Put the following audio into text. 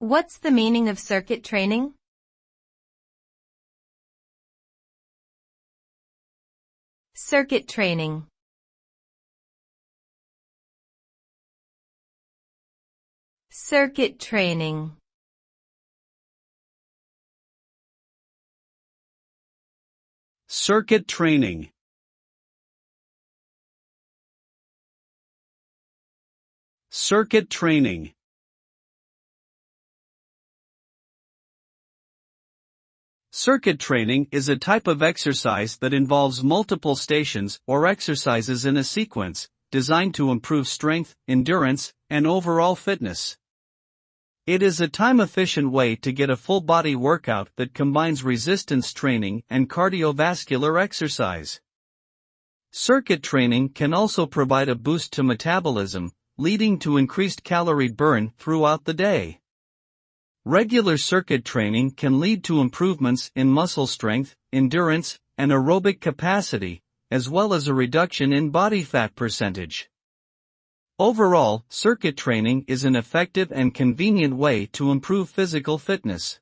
What's the meaning of circuit training? Circuit training. Circuit training. Circuit training. Circuit training. Circuit training is a type of exercise that involves multiple stations or exercises in a sequence, designed to improve strength, endurance, and overall fitness. It is a time-efficient way to get a full-body workout that combines resistance training and cardiovascular exercise. Circuit training can also provide a boost to metabolism, leading to increased calorie burn throughout the day. Regular circuit training can lead to improvements in muscle strength, endurance, and aerobic capacity, as well as a reduction in body fat percentage. Overall, circuit training is an effective and convenient way to improve physical fitness.